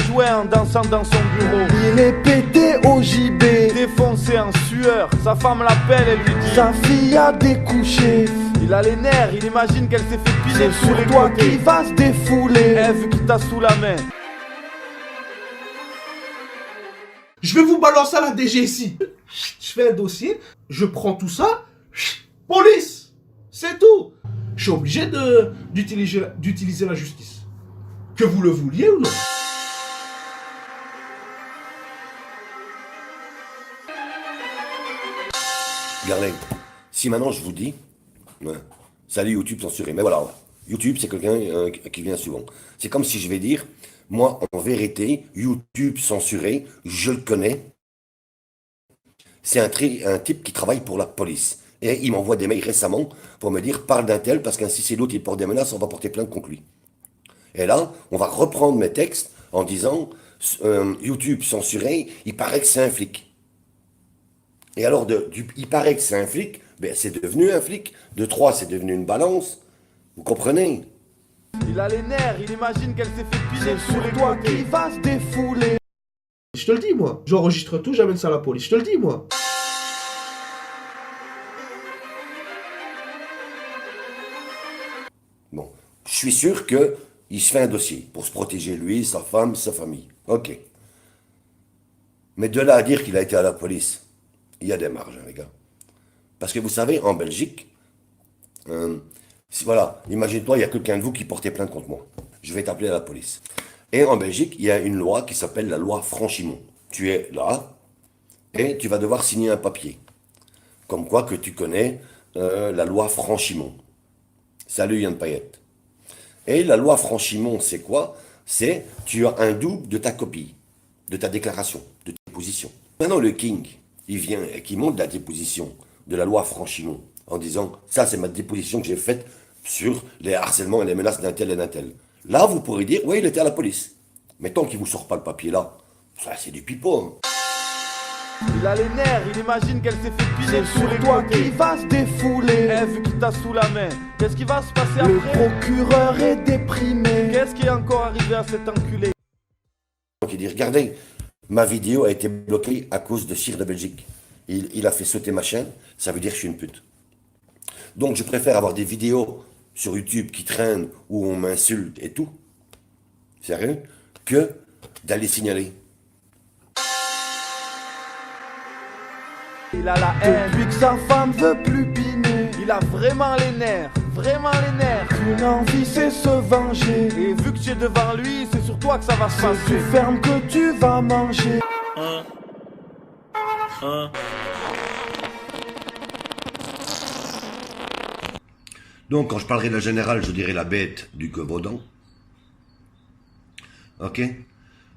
jouets en dansant dans son bureau. Il est pété au JB, Défoncé en sueur, sa femme l'appelle et lui dit sa fille a découché. il a les nerfs, il imagine qu'elle s'est fait piler C'est tous les sur toi côtés. qui va se défouler. Ève qui t'a sous la main. Je vais vous balancer à la DGSI. Je fais un dossier, je prends tout ça, police. C'est tout. Je suis obligé d'utiliser la justice. Que vous le vouliez ou non. Regardez, si maintenant je vous dis, salut YouTube censuré, mais voilà, YouTube c'est quelqu'un qui vient souvent. C'est comme si je vais dire, moi en vérité, YouTube censuré, je le connais. C'est un type qui travaille pour la police. Et il m'envoie des mails récemment pour me dire, parle d'un tel, parce qu'ainsi c'est l'autre, il porte des menaces, on va porter plainte contre lui. Et là, on va reprendre mes textes en disant, YouTube censuré, il paraît que c'est un flic. Et alors, il paraît que c'est un flic, ben c'est devenu un flic. De 3, c'est devenu une balance. Vous comprenez? Il a les nerfs, il imagine qu'elle s'est fait piler C'est tous les sur toi côtés. qui va se défouler. Je te le dis, moi. J'enregistre tout, j'amène ça à la police. Je te le dis, moi. Bon, je suis sûr qu'il se fait un dossier pour se protéger lui, sa femme, sa famille. Ok. Mais de là à dire qu'il a été à la police, il y a des marges, hein, les gars. Parce que vous savez, en Belgique, voilà, imagine-toi, il y a quelqu'un de vous qui portait plainte contre moi. Je vais t'appeler à la police. Et en Belgique, il y a une loi qui s'appelle la loi Franchimont. Tu es là et tu vas devoir signer un papier. Comme quoi que tu connais la loi Franchimont. Salut Yann Payette. Et la loi Franchimont, c'est quoi? C'est tu as un double de ta copie, de ta déclaration, de tes positions. Maintenant, le King, il vient et qui montre la déposition de la loi Franchimont en disant ça, c'est ma déposition que j'ai faite sur les harcèlements et les menaces d'un tel et d'un tel. Là, vous pourrez dire oui, il était à la police. Mais tant qu'il ne vous sort pas le papier là, ça, c'est du pipeau. Hein. Il a les nerfs, il imagine qu'elle s'est fait piler C'est tous les sur toi côtés. qui va se défouler. Ève qui t'a sous la main. Qu'est-ce qui va se passer Le après? procureur est déprimé. Qu'est-ce qui est encore arrivé à cet enculé? Donc il dit regardez, ma vidéo a été bloquée à cause de Cire de Belgique. Il a fait sauter ma chaîne, ça veut dire que je suis une pute. Donc je préfère avoir des vidéos sur YouTube qui traînent où on m'insulte et tout, sérieux, que d'aller signaler. Il a la haine, Depuis que sa femme veut plus biner, il a vraiment les nerfs, vraiment les nerfs. une envie c'est se venger. Et vu que tu es devant lui, c'est sur toi que ça va se C'est passer. tu fermes que tu vas manger. Donc quand je parlerai de la générale, je dirai la bête du Gévaudan. Ok?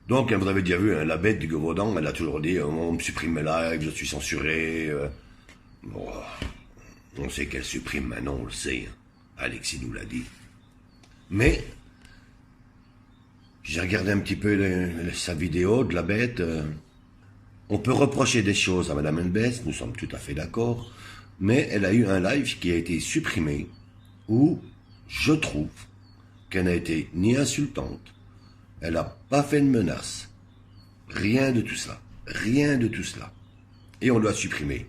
Donc vous avez déjà vu, hein, la bête du Gévaudan, elle a toujours dit on me supprime mes lives, je suis censuré. Bon, on sait qu'elle supprime maintenant, on le sait. Hein. Alexis nous l'a dit. Mais j'ai regardé un petit peu sa vidéo de la bête. On peut reprocher des choses à Madame Elbès, nous sommes tout à fait d'accord. Mais elle a eu un live qui a été supprimé où je trouve qu'elle n'a été ni insultante, elle n'a pas fait de menace, rien de tout cela, rien de tout cela. Et on l'a supprimé.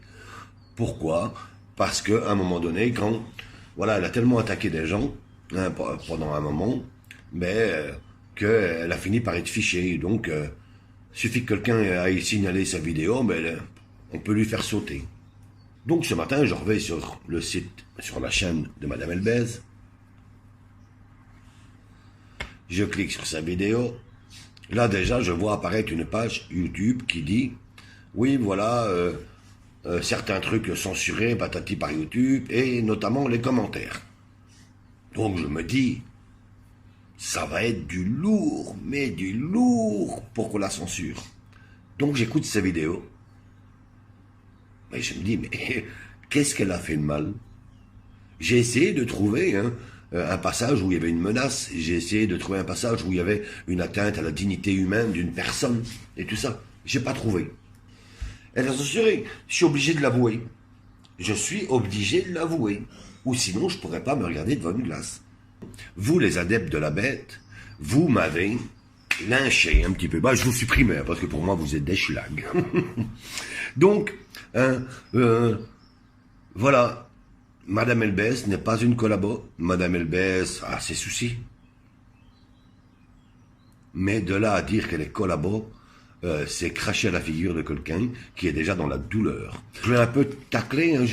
Pourquoi? Parce qu'à un moment donné, quand voilà, elle a tellement attaqué des gens hein, pendant un moment, mais qu'elle a fini par être fichée. Donc, suffit que quelqu'un aille signaler sa vidéo, mais on peut lui faire sauter. Donc ce matin, je reviens sur le site, sur la chaîne de Madame Elbès. Je clique sur sa vidéo. Là déjà, je vois apparaître une page YouTube qui dit « Oui, voilà, certains trucs censurés, patati par YouTube, et notamment les commentaires. » Donc je me dis « Ça va être du lourd, mais du lourd pour qu'on la censure. » Donc j'écoute sa vidéo. Mais je me dis, mais qu'est-ce qu'elle a fait de mal? J'ai essayé de trouver un passage où il y avait une menace. J'ai essayé de trouver un passage où il y avait une atteinte à la dignité humaine d'une personne. Et tout ça. J'ai pas trouvé. Elle a censuré. Je suis obligé de l'avouer. Je suis obligé de l'avouer. Ou sinon, je pourrais pas me regarder devant une glace. Vous, les adeptes de la bête, vous m'avez lynché un petit peu. Bah, je vous supprimais, parce que pour moi, vous êtes des schlags. Donc, voilà. Madame Elbès n'est pas une collabo. Madame Elbès a ses soucis. Mais de là à dire qu'elle est collabo, c'est cracher à la figure de quelqu'un qui est déjà dans la douleur. Je l'ai un peu taclé, hein,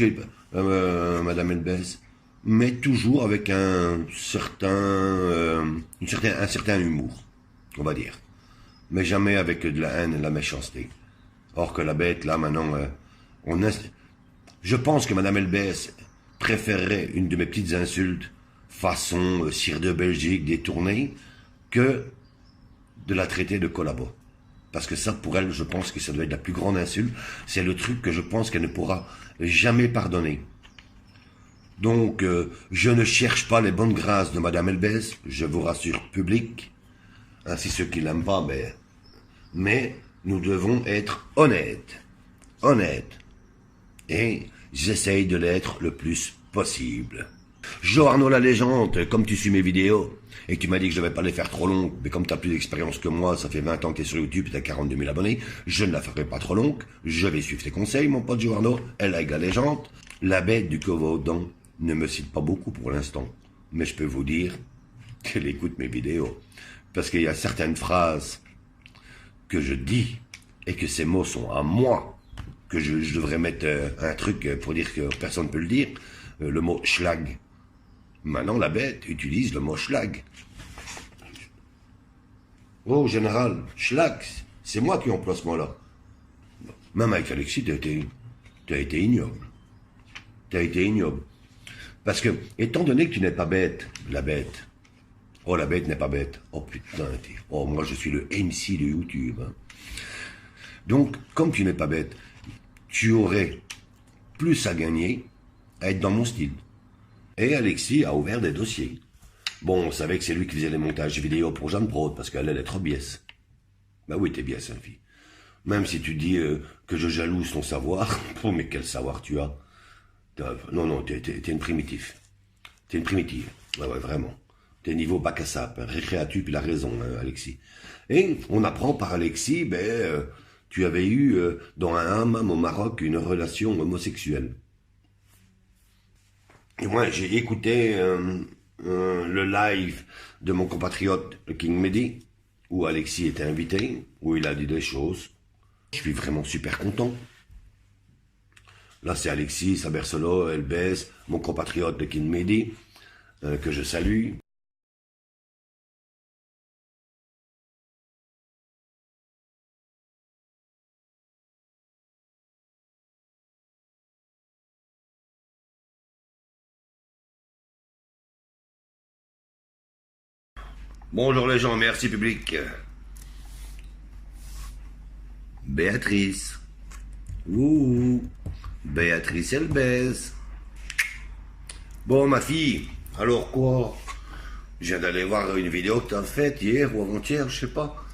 Madame Elbès, mais toujours avec un certain humour, on va dire. Mais jamais avec de la haine et de la méchanceté. Or que la bête, là, maintenant, je pense que Madame Elbès préférerait une de mes petites insultes, façon cire de Belgique détournée, que de la traiter de collabo. Parce que ça, pour elle, je pense que ça doit être la plus grande insulte. C'est le truc que je pense qu'elle ne pourra jamais pardonner. Donc, je ne cherche pas les bonnes grâces de Madame Elbès, je vous rassure, public. Ainsi ceux qui l'aiment pas, mais nous devons être honnêtes. Honnêtes. Et j'essaye de l'être le plus possible. Jo Arnaud la légende, comme tu suis mes vidéos, et que tu m'as dit que je ne vais pas les faire trop longues, mais comme tu as plus d'expérience que moi, ça fait 20 ans que tu es sur YouTube et tu as 42 000 abonnés, je ne la ferai pas trop longue, je vais suivre tes conseils, mon pote Jo Arnaud, elle like la légende. La bête du Covaudan ne me cite pas beaucoup pour l'instant, mais je peux vous dire qu'elle écoute mes vidéos, parce qu'il y a certaines phrases que je dis, et que ces mots sont à moi, que je devrais mettre un truc pour dire que personne ne peut le dire, le mot schlag. Maintenant, la bête utilise le mot schlag. Oh, général, schlag, c'est moi qui emploie ce mot-là. Même avec Alexis, t'as été ignoble. T'as été ignoble. Parce que, étant donné que tu n'es pas bête, la bête, oh, la bête n'est pas bête. Oh, putain, oh, moi, je suis le MC de YouTube. Hein. Donc, comme tu n'es pas bête, tu aurais plus à gagner à être dans mon style. Et Alexis a ouvert des dossiers. Bon, on savait que c'est lui qui faisait les montages vidéo pour Jeanne Prod, parce qu'elle est trop biaise. Bah oui, t'es biaise, hein, fille. Même si tu dis que je jalouse ton savoir, oh, mais quel savoir tu as. Non, t'es une primitive. T'es une primitive. Ouais, vraiment. T'es niveau bac à sap, hein. Récréatu, puis la raison, hein, Alexis. Et on apprend par Alexis, tu avais eu, dans un hammam au Maroc, une relation homosexuelle. Et moi, j'ai écouté le live de mon compatriote, le King Mehdi, où Alexis était invité, où il a dit des choses. Je suis vraiment super content. Là, c'est Alexis, Sabersolo, Elbès, mon compatriote, le King Mehdi, que je salue. Bonjour les gens, merci public. Béatrice. Ouh, Béatrice Elbès. Bon ma fille, alors quoi? Je viens d'aller voir une vidéo que tu as faite hier ou avant-hier, je sais pas.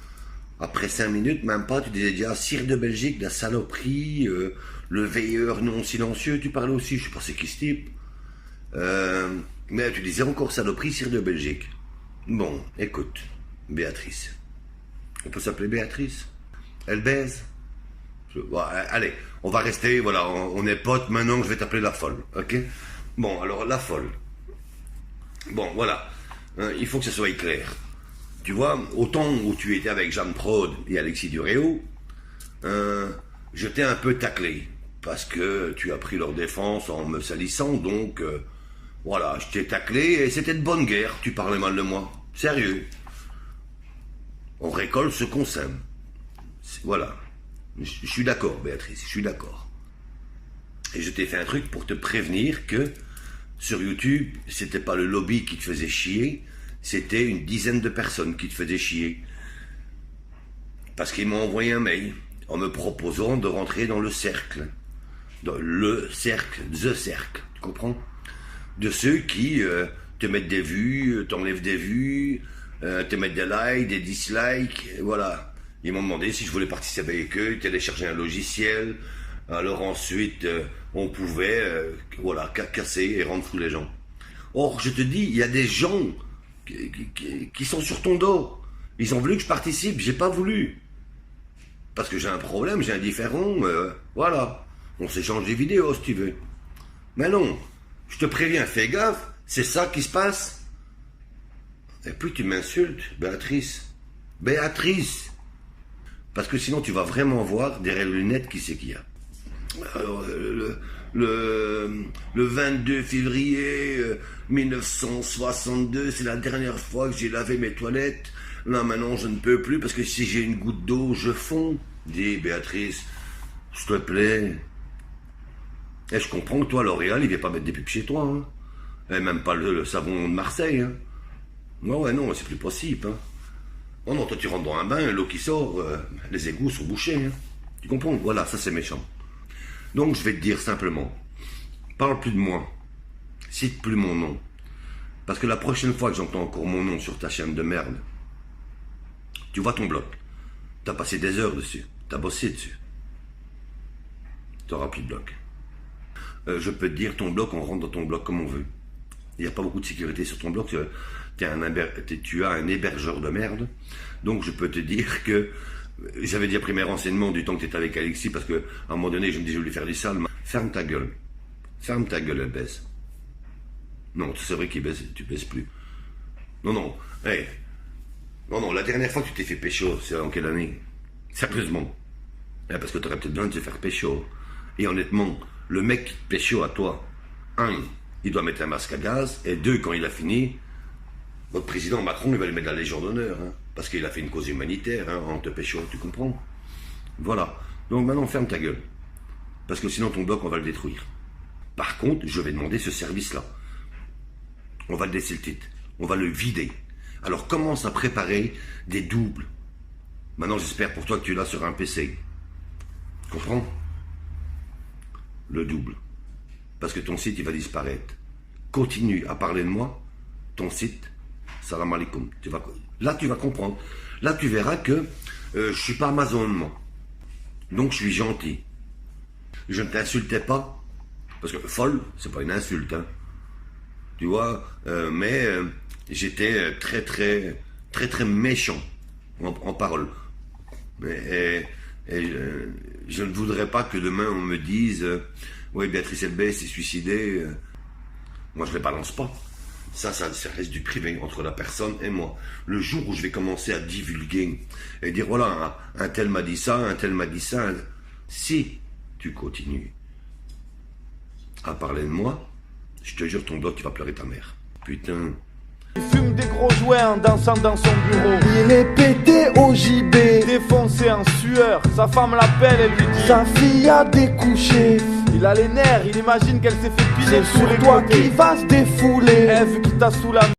Après 5 minutes, même pas, tu disais déjà cire de Belgique, la saloperie, le veilleur non silencieux, tu parlais aussi, je sais pas c'est qui ce type. Mais tu disais encore saloperie, cire de Belgique. Bon, écoute, Béatrice. On peut s'appeler Béatrice? Elbès? Bon, allez, on va rester, voilà, on est potes, maintenant je vais t'appeler la folle, ok? Bon, alors, la folle. Bon, voilà, il faut que ce soit clair. Tu vois, au temps où tu étais avec Jeanne Prod et Alexis Duréo, je t'ai un peu taclé, parce que tu as pris leur défense en me salissant, donc... voilà, je t'ai taclé et c'était de bonne guerre, tu parlais mal de moi. Sérieux. On récolte ce qu'on sème. Voilà. Je suis d'accord, Béatrice, je suis d'accord. Et je t'ai fait un truc pour te prévenir que sur YouTube, c'était pas le lobby qui te faisait chier, c'était une dizaine de personnes qui te faisaient chier. Parce qu'ils m'ont envoyé un mail en me proposant de rentrer dans le cercle. Dans le cercle, the cercle, tu comprends? De ceux qui te mettent des vues, t'enlèvent des vues, te mettent des likes, des dislikes, voilà. Ils m'ont demandé si je voulais participer avec eux, télécharger un logiciel. Alors ensuite, on pouvait, voilà, casser et rendre fou les gens. Or, je te dis, il y a des gens qui sont sur ton dos. Ils ont voulu que je participe, j'ai pas voulu. Parce que j'ai un problème, j'ai un différend, voilà. On s'échange des vidéos si tu veux. Mais non, je te préviens, fais gaffe, c'est ça qui se passe. Et puis tu m'insultes, Béatrice. Béatrice. Parce que sinon tu vas vraiment voir derrière les lunettes qui c'est qu'il y a. Alors, le 22 février 1962, c'est la dernière fois que j'ai lavé mes toilettes. Là maintenant je ne peux plus parce que si j'ai une goutte d'eau, je fonds. Dis Béatrice, s'il te plaît. Et je comprends que toi, L'Oréal, il vient pas mettre des pubs chez toi. Hein. Et même pas le savon de Marseille. Hein. Ouais, non, c'est plus possible. Hein. Oh non, toi tu rentres dans un bain, l'eau qui sort, les égouts sont bouchés. Hein. Tu comprends? Voilà, ça c'est méchant. Donc je vais te dire simplement, parle plus de moi, cite plus mon nom. Parce que la prochaine fois que j'entends encore mon nom sur ta chaîne de merde, tu vois ton bloc. T'as passé des heures dessus, t'as bossé dessus. T'auras plus de bloc. Je peux te dire, ton bloc, on rentre dans ton bloc comme on veut. Il n'y a pas beaucoup de sécurité sur ton bloc. Tu as un hébergeur de merde. Donc je peux te dire que j'avais déjà pris mes renseignements du temps que tu étais avec Alexis parce qu'à un moment donné, je me dis, je voulais faire du sale. Ferme ta gueule. Ferme ta gueule, elle baisse. Non, c'est vrai qu'il baisse, tu baisses plus. Non, hey. Non, la dernière fois que tu t'es fait pécho, c'est en quelle année? Sérieusement. Parce que tu aurais peut-être besoin de te faire pécho. Et honnêtement, le mec qui te pécho à toi, il doit mettre un masque à gaz, et 2, quand il a fini, votre président Macron, il va lui mettre la Légion d'honneur, parce qu'il a fait une cause humanitaire, en te pécho, tu comprends? Voilà. Donc maintenant, ferme ta gueule. Parce que sinon, ton bloc, on va le détruire. Par contre, je vais demander ce service-là. On va le laisser le titre. On va le vider. Alors commence à préparer des doubles. Maintenant, j'espère pour toi que tu l'as sur un PC. Tu comprends? Le double. Parce que ton site, il va disparaître. Continue à parler de moi. Ton site, salam alaikum. Là, tu vas comprendre. Là, tu verras que je suis pas Amazon, moi. Donc, je suis gentil. Je ne t'insultais pas. Parce que folle, c'est pas une insulte. Hein. Tu vois, mais j'étais très méchant en parole. Je ne voudrais pas que demain on me dise oui, Béatrice Elbey s'est suicidée. Moi, je ne les balance pas. Ça reste du privé entre la personne et moi. Le jour où je vais commencer à divulguer et dire voilà, un tel m'a dit ça, un tel m'a dit ça, si tu continues à parler de moi, je te jure, ton bloc, tu vas pleurer ta mère. Putain. Il fume des gros joints en dansant dans son bureau. Il est pété au JB, Défoncé en sueur, sa femme l'appelle et lui dit sa fille a découché. il a les nerfs, il imagine qu'elle s'est fait piler C'est sous sur les toi côtés. qui va se défouler. Ève qui t'a sous la